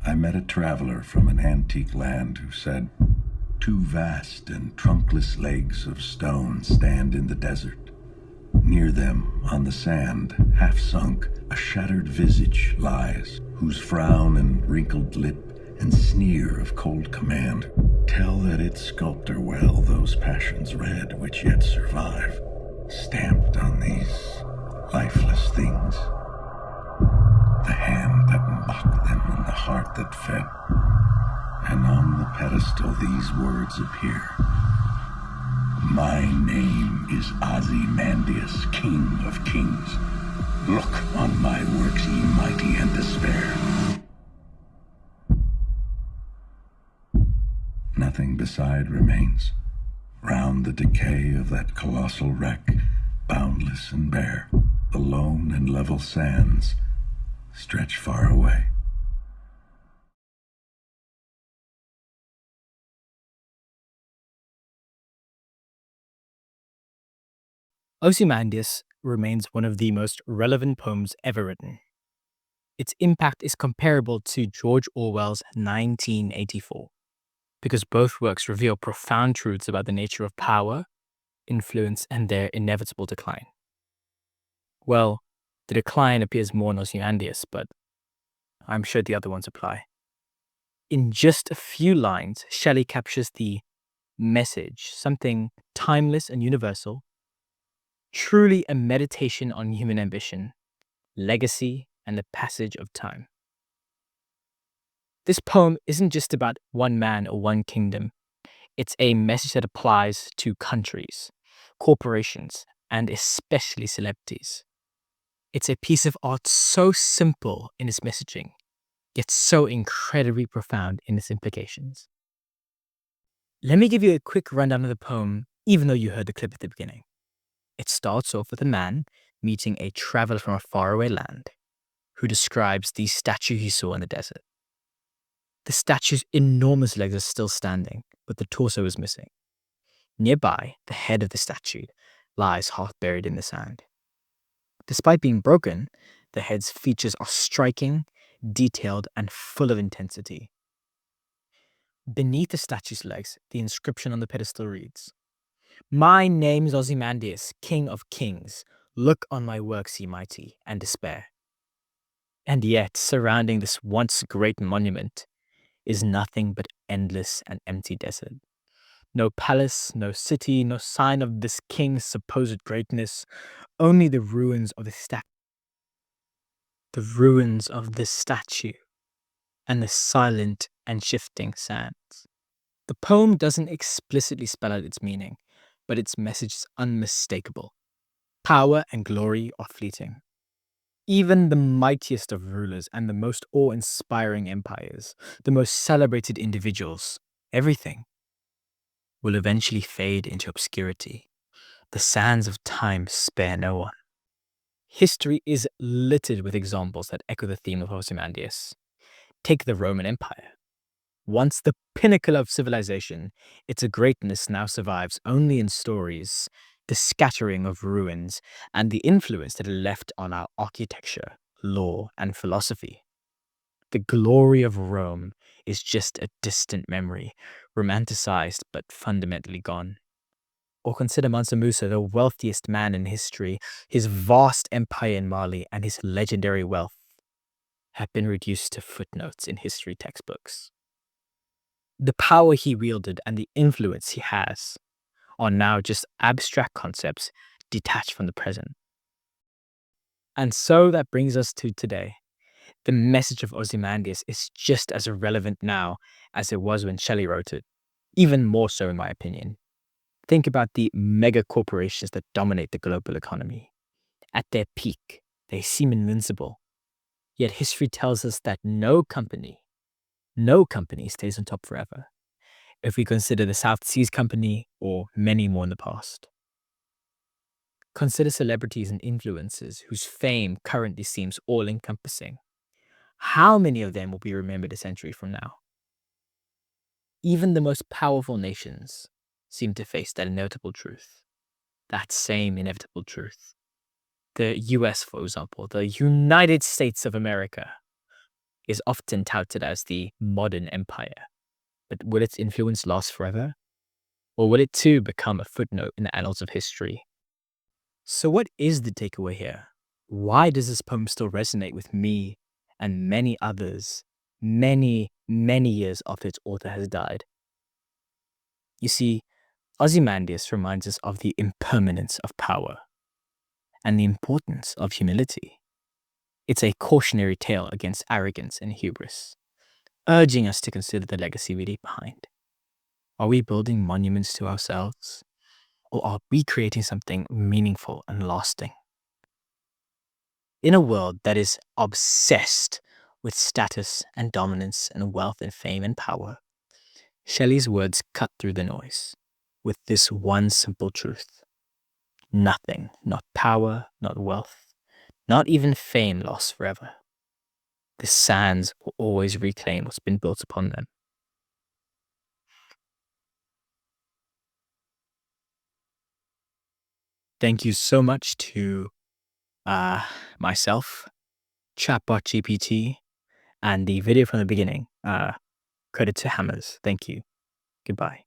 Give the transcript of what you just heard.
I met a traveler from an antique land who said, "Two vast and trunkless legs of stone stand in the desert. Near them, on the sand, half sunk, a shattered visage lies, whose frown and wrinkled lip and sneer of cold command tell that its sculptor well those passions read which yet survive, stamped on these lifeless things. The hand that mocked them and the heart that fed. And on the pedestal these words appear. My name is Ozymandias, King of Kings. Look on my works, ye mighty, and despair." Nothing beside remains. Round the decay of that colossal wreck, boundless and bare, the lone and level sands stretch far away. Ozymandias remains one of the most relevant poems ever written. Its impact is comparable to George Orwell's 1984, because both works reveal profound truths about the nature of power, influence, and their inevitable decline. Well, the decline appears more in Ozymandias, but I'm sure the other ones apply. In just a few lines, Shelley captures the message, something timeless and universal, truly a meditation on human ambition, legacy, and the passage of time. This poem isn't just about one man or one kingdom. It's a message that applies to countries, corporations, and especially celebrities. It's a piece of art so simple in its messaging, yet so incredibly profound in its implications. Let me give you a quick rundown of the poem, even though you heard the clip at the beginning. It starts off with a man meeting a traveler from a faraway land who describes the statue he saw in the desert. The statue's enormous legs are still standing, but the torso is missing. Nearby, the head of the statue lies half buried in the sand. Despite being broken, the head's features are striking, detailed, and full of intensity. Beneath the statue's legs, the inscription on the pedestal reads, "My name is Ozymandias, King of Kings. Look on my works, ye mighty, and despair." And yet, surrounding this once great monument is nothing but endless and empty desert. No palace, no city, no sign of this king's supposed greatness, only the ruins of the ruins of this statue, and the silent and shifting sands. The poem doesn't explicitly spell out its meaning, but its message is unmistakable. Power and glory are fleeting. Even the mightiest of rulers and the most awe-inspiring empires, the most celebrated individuals, everything will eventually fade into obscurity. The sands of time spare no one. History is littered with examples that echo the theme of Ozymandias. Take the Roman Empire. Once the pinnacle of civilization, its greatness now survives only in stories, the scattering of ruins, and the influence that it left on our architecture, law, and philosophy. The glory of Rome is just a distant memory, romanticized but fundamentally gone. Or consider Mansa Musa, the wealthiest man in history. His vast empire in Mali and his legendary wealth have been reduced to footnotes in history textbooks. The power he wielded and the influence he has are now just abstract concepts detached from the present. And so that brings us to today. The message of Ozymandias is just as relevant now as it was when Shelley wrote it, even more so in my opinion. Think about the mega corporations that dominate the global economy. At their peak, they seem invincible. Yet history tells us that no company stays on top forever, if we consider the South Seas Company or many more in the past. Consider celebrities and influencers whose fame currently seems all-encompassing. How many of them will be remembered a century from now? Even the most powerful nations seem to face that inevitable truth. That same inevitable truth. The US, for example, the United States of America. is often touted as the modern empire. But will its influence last forever? Or will it too become a footnote in the annals of history? So, what is the takeaway here? Why does this poem still resonate with me and many others, many years after its author has died? You see, Ozymandias reminds us of the impermanence of power and the importance of humility. It's a cautionary tale against arrogance and hubris, urging us to consider the legacy we leave behind. Are we building monuments to ourselves, or are we creating something meaningful and lasting? In a world that is obsessed with status and dominance and wealth and fame and power, Shelley's words cut through the noise with this one simple truth. Nothing, not power, not wealth, not even fame lasts forever. The sands will always reclaim what's been built upon them. Thank you so much to myself, Chatbot GPT, and the video from the beginning. Credit to Hammers. Thank you. Goodbye.